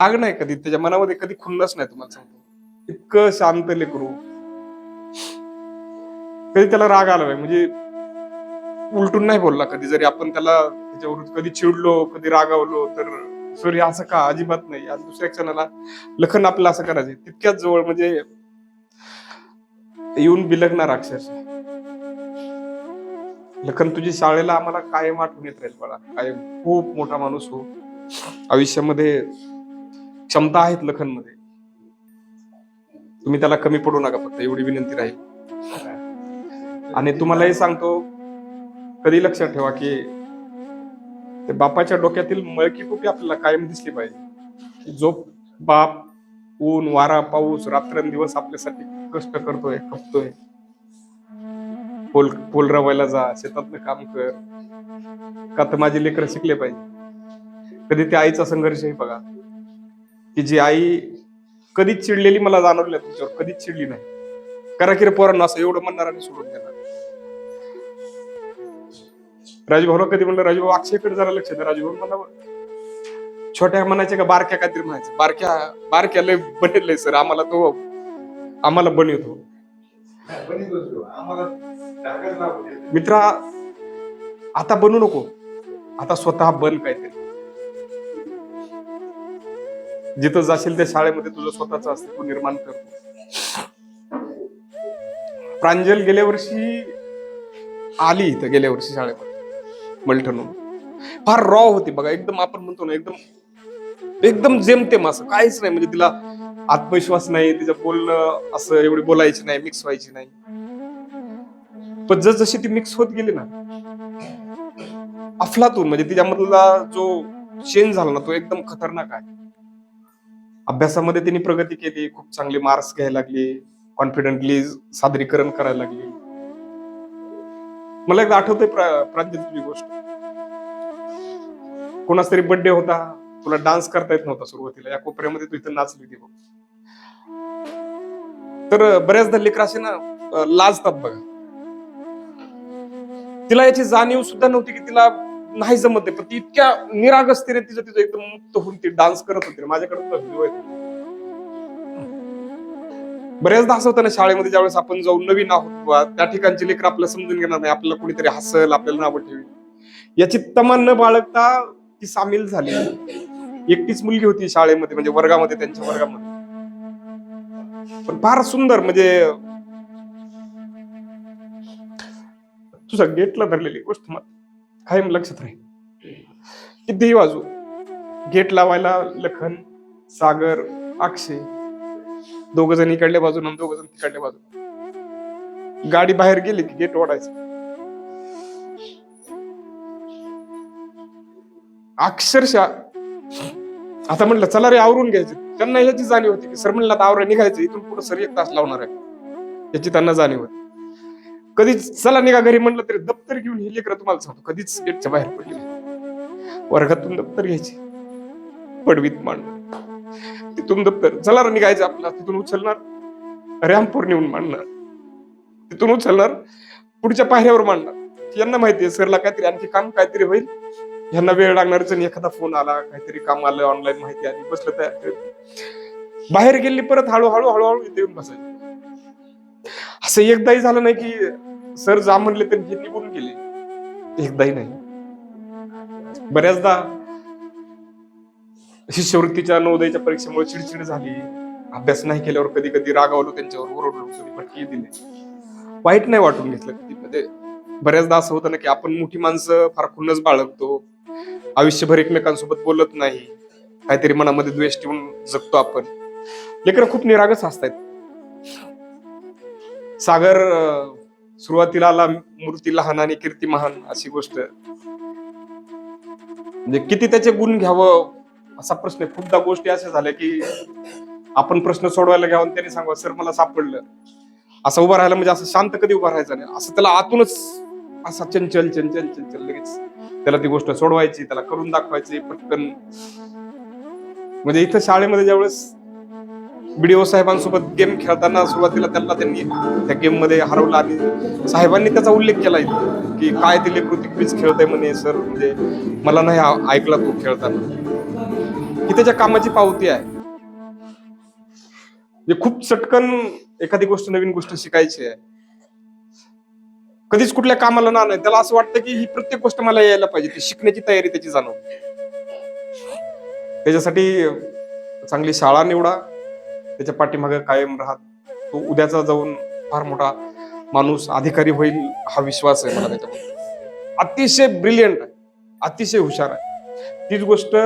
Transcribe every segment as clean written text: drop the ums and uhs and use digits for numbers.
राग नाही कधी त्याच्या मनामध्ये कधी खुन्नस नाही. तुम्हाला सांगतो इतकं शांत लेकरू, कधी त्याला राग आला नाही. म्हणजे उलटून नाही बोलला कधी. जरी आपण त्याला त्याच्यावर कधी चिडलो, कधी रागावलो तर सॉरी असं का, अजिबात नाही. आणि दुसऱ्या क्षणाला लखन आपलं असं करायचे तितक्याच जवळ, म्हणजे येऊन बिलगणार अक्षरशः. लखन तुझी शाळेला आम्हाला कायम आठवण येत राहील बाळा, कायम. खूप मोठा माणूस हो. आयुष्यामध्ये क्षमता आहेत लखन मध्ये. तुम्ही त्याला कमी पडू नका, फक्त एवढी विनंती राहील. आणि तुम्हाला हे सांगतो, कधी लक्षात ठेवा की ते बापाच्या डोक्यातील मळकी कुठे आपल्याला कायम दिसली पाहिजे. जो बाप ऊन वारा पाऊस रात्रंदिवस आपल्यासाठी कष्ट करतोय, खपतोय. पोल रवायला जा, शेतातलं काम कर, का तर माझे लेकर शिकले पाहिजे. कधी त्या आईचा संघर्ष आहे बघा, की जी आई कधीच चिडलेली मला जाणवली तुमच्यावर, कधीच चिडली नाही. करा की रे पोरांना असं एवढं म्हणणार आणि सोडून देणार. राजूभाऊला कधी म्हणलं, राजूभाऊ अक्षयकडे जरा लक्ष द्या. राजूभाऊ मला छोट्या म्हणायचे का बारक्या काहीतरी म्हणायचं, बारक्या लय बनेलय सर, आम्हाला बनवतो. मित्रा आता बनू नको, आता स्वतः बन काहीतरी. जिथं जाशील त्या शाळेमध्ये तुझं स्वतःच अस्तित्व निर्माण करतो. प्रांजल गेल्या वर्षी आली इथं, गेल्या वर्षी शाळेमध्ये मलठणून. फार रॉ होती बघा, एकदम आपण म्हणतो ना, एकदम जेमतेम, असं काहीच नाही. म्हणजे तिला आत्मविश्वास नाही, तिचं बोलणं असं एवढी बोलायची नाही, मिक्स व्हायची नाही. पण जशी ती मिक्स होत गेली ना, अफलातून, म्हणजे तिच्यामधला जो चेंज झाला ना तो एकदम खतरनाक आहे. अभ्यासामध्ये तिने प्रगती केली, खूप चांगले मार्क्स घ्यायला लागली, कॉन्फिडेंटली सादरीकरण करायला लागली. मला एकदा आठवतंय प्रांजलची गोष्ट. कोणाच तरी बर्थडे होता, तुला डान्स करता येत नव्हता सुरुवातीला, या कोपऱ्यामध्ये तू इथं नाचली होती बघ. तर बऱ्याचदा लेकराशे ना लाजतात बघा. तिला याची जाणीव सुद्धा नव्हती की तिला नाही जमत आहे, पण ती इतक्या निरागसतेने तिचं एकदम मुक्त होऊन ती डान्स करत होती. माझ्याकडे व्हिडिओ आहे. बऱ्याचदा असं होतं ना शाळेमध्ये, ज्यावेळेस आपण जाऊन नवीन आहोत, त्या ठिकाणची लेकर आपल्याला समजून घेणार नाही, आपल्याला कोणीतरी हसल, आपल्याला नावं ठेवी, याची तमा न बाळगता ती सामील झाली. एकटीच मुलगी होती शाळेमध्ये, म्हणजे वर्गामध्ये, त्यांच्या वर्गामध्ये. पण फार सुंदर, म्हणजे तुझा गेटला धरलेली गोष्ट कायम लक्षात राहील. कितीही वाजू, गेट लावायला लखन, सागर, अक्षय, दोघ जण इकडल्या बाजून आणि दोघ जण तिकडल्या बाजून. गाडी बाहेर गेली की गेट ओढायचं. अक्षरशः आता म्हटलं चला रे आवरून घ्यायचं, त्यांना याची जाणीव होती की सर म्हणलं आता आवरा निघायचं, इथून पुढे सर 1 तास लावणार आहे, याची त्यांना जाणीव होती. कधीच चला निघा घरी म्हटलं तरी दप्तर घेऊन हे लेकरं, तुम्हाला सांगतो, कधीच गेटच्या बाहेर पडली. वर्गातून दप्तर घ्यायची, पडवीत मांडून, तिथून दप्तर, चला निघायचं आपला, तिथून उचलणार रॅम्पवर नेऊन मांडणार, तिथून उचलणार पुढच्या पायऱ्यावर मांडणार. यांना माहितीये सरला काहीतरी आणखी काम काहीतरी होईल, यांना वेळ लागणार, एखादा फोन आला, काहीतरी काम आलं, ऑनलाईन माहिती आली, बसलं तयार. बाहेर गेली, परत हळूहळू इथे येऊन बसायची. असं एकदाही झालं नाही की सर जा म्हणले तर हे निघून गेले, एकदाही नाही. बऱ्याचदा शिष्यवृत्तीच्या नवोदयच्या परीक्षेमुळे चिडचिड झाली, अभ्यास नाही केल्यावर कधी कधी रागावलो, त्यांच्यावर ओरडलो, कधी फटके दिले, वाईट नाही वाटून घेतलं कधी. म्हणजे बऱ्याचदा असं होतं ना की आपण मोठी माणसं फार खुन्नस बाळगतो, आयुष्यभर एकमेकांसोबत बोलत नाही, काहीतरी मनामध्ये द्वेष ठेवून जगतो आपण. लेकरं खूप निरागस असतात. सागर सुरुवातीला आला, मूर्ती लहान आणि कीर्ती महान, अशी गोष्ट. म्हणजे किती त्याचे गुण घ्यावं असा प्रश्न. खूपदा गोष्टी अशा झाल्या की आपण प्रश्न सोडवायला घ्यावं आणि त्याने सांगावं सर मला सापडलं. असं उभा राहायला, म्हणजे असं शांत कधी उभा राहायचं नाही, असं त्याला आतूनच असा चंचल चंचल चंचल, लगेच त्याला ती गोष्ट सोडवायची, त्याला करून दाखवायची पटकन. म्हणजे इथं शाळेमध्ये ज्यावेळेस बीडीओ साहेबांसोबत गेम खेळताना सुरुवातीला त्यांनी त्या गेम मध्ये हरवलं आणि साहेबांनी त्याचा उल्लेख केला की काय ते लेकरू क्विज खेळतंय म्हणे सर, म्हणजे मला नाही ऐकला तो खेळताना. ही त्याच्या कामाची पावती आहे. म्हणजे खूप चटकन एखादी गोष्ट, नवीन गोष्ट शिकायची आहे. कधीच कुठल्या कामाला ना नाही, त्याला असं वाटतं की ही प्रत्येक गोष्ट मला यायला पाहिजे. ती शिकण्याची तयारी त्याची जाणवते. त्याच्यासाठी चांगली शाळा निवडा, त्याच्या पाठीमागे कायम राहा. तो उद्याचा जाऊन फार मोठा माणूस, अधिकारी होईल हा विश्वास आहे मला त्याच्यामध्ये. अतिशय ब्रिलियंट आहे, अतिशय हुशार आहे. तीच गोष्ट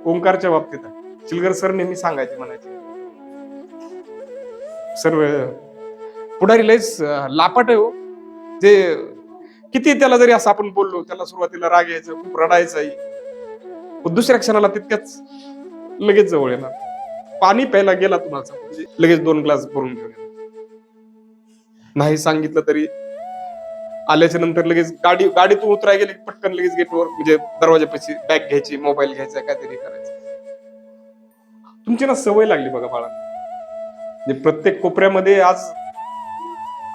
ओंकारच्या बाबतीत आहे. चिलगर सर नेहमी सांगायचे, म्हणायचे सर्व पुढारी लयच लापाट आहे हो. ते किती त्याला जरी असं आपण बोललो, त्याला सुरुवातीला राग यायचं, खूप रडायचंही, पण दुसऱ्या क्षणाला तितक्याच लगेच जवळ येणार. पाणी प्यायला गेला तुम्हाला म्हणजे लगेच 2 ग्लास भरून घेऊन येणार. नाही सांगितलं तरी आल्याच्या नंतर लगेच गाडीतून उतरायला गेले, पटकन लगेच गेटवर म्हणजे दरवाजापाशी बॅग घ्यायची, मोबाईल घ्यायचा, काहीतरी करायचं. तुमची ना सवय लागली बघा बाळा. म्हणजे प्रत्येक कोपऱ्यामध्ये आज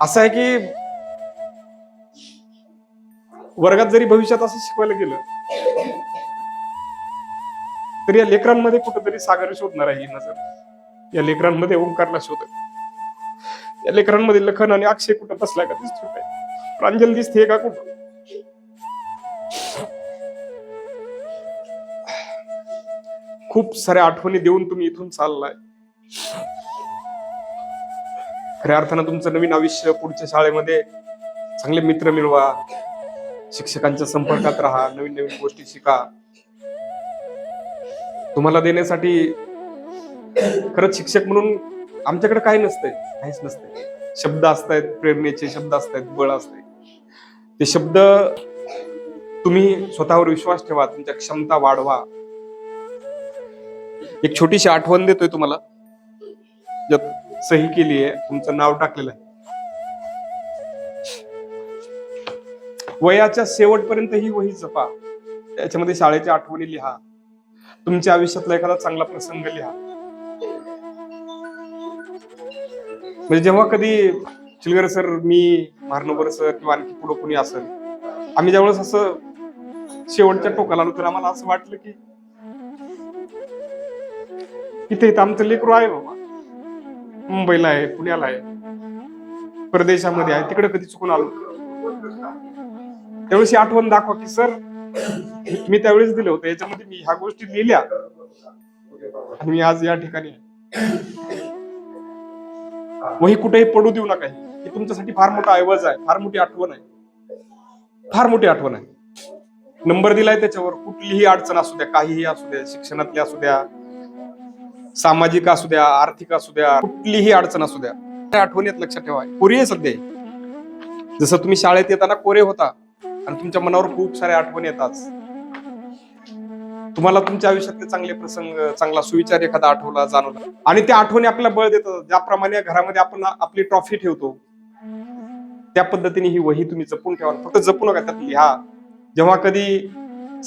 असं आहे की वर्गात जरी भविष्यात असं शिकवायला गेलं तरी या लेकरांमध्ये कुठेतरी सागर शोधणार आहे ही नजर. या लेकरांमध्ये ओंकारला शोधत. या लेकरांमध्ये लखन आणि अक्षय कुठं बसलाय का दिसतोय काय? प्रांजल दिसते का कुठं? खूप साऱ्या आठवणी देऊन तुम्ही इथून चाललाय. खऱ्या अर्थानं तुमचं नवीन आयुष्य, पुढच्या शाळेमध्ये चांगले मित्र मिळवा, शिक्षकांच्या संपर्कात राहा, नवीन नवीन गोष्टी शिका. तुम्हाला देण्यासाठी खरंच शिक्षक म्हणून आमच्याकडे काही नसतंय, काहीच नसतंय. शब्द असतायत, प्रेरणेचे शब्द असतायत, बळ असतंय. ते शब्द तुम्ही स्वतःवर विश्वास ठेवा, तुमच्या क्षमता वाढवा. एक छोटीशी आठवण देतोय तुम्हाला, ज्यात सही केली आहे, तुमचं नाव टाकलेलं आहे. वयाच्या शेवटपर्यंत ही वही जपा. त्याच्यामध्ये शाळेच्या आठवणी लिहा, तुमच्या आयुष्यातला एखादा चांगला प्रसंग लिहा. म्हणजे जेव्हा कधी चिलगर सर, मी, मारनोबर सर किंवा आणखी पुढे कोणी असेल, आम्ही ज्यावेळेस असं शेवटच्या टोकाला आलो तर आम्हाला असं वाटलं की इथे आमचं लेकरू आहे बाबा, मुंबईला आहे, पुण्याला आहे, परदेशामध्ये आहे, तिकडे कधी चुकून आलो. त्यावेळेस आठवण दाखवा की सर मी त्यावेळेस दिलं होतं, याच्यामध्ये मी ह्या गोष्टी लिहिल्या आणि मी आज या ठिकाणी आहे. वही कुठेही पडू देऊ नका. ही तुमच्यासाठी फार मोठा ऐवज आहे, फार मोठी आठवण आहे, फार मोठी आठवण आहे. नंबर दिलाय त्याच्यावर. कुठलीही अडचण असू द्या, काहीही असू द्या, शिक्षणातली असू द्या, सामाजिक असू द्या, आर्थिक असू द्या, कुठलीही अडचण असू द्या, त्या आठवणीत लक्षात ठेवा. कोरी आहे सध्या. जसं तुम्ही शाळेत येताना कोरे होता आणि तुमच्या मनावर खूप साऱ्या आठवणी येतात. तुम्हाला तुमच्या आयुष्यातले चांगले प्रसंग, चांगला सुविचार एखादा आठवला, जाणवला, आणि त्या आठवणी आपल्याला बळ देतात. ज्याप्रमाणे घरामध्ये आपण आपली ट्रॉफी ठेवतो, त्या पद्धतीने ही वही तुम्ही जपून ठेवा. फक्त जपू नका, त्यात लिहा. जेव्हा कधी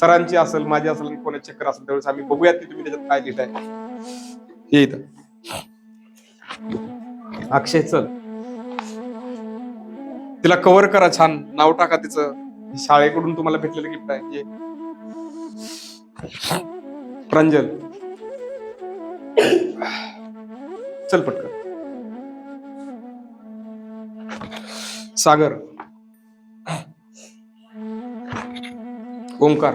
सरांची असेल, माझी असेल, कोणाची चक्कर असेल, त्यावेळेस आम्ही बघूयात की तुम्ही त्याच्यात काय लिहिताय. हे इथं अक्षय, चल तिला कव्हर करा, छान नाव टाका तिचं. शाळेकडून तुम्हाला भेटलेलं गिफ्ट आहे. प्रांजल, चल पटकन. सागर, ओंकार,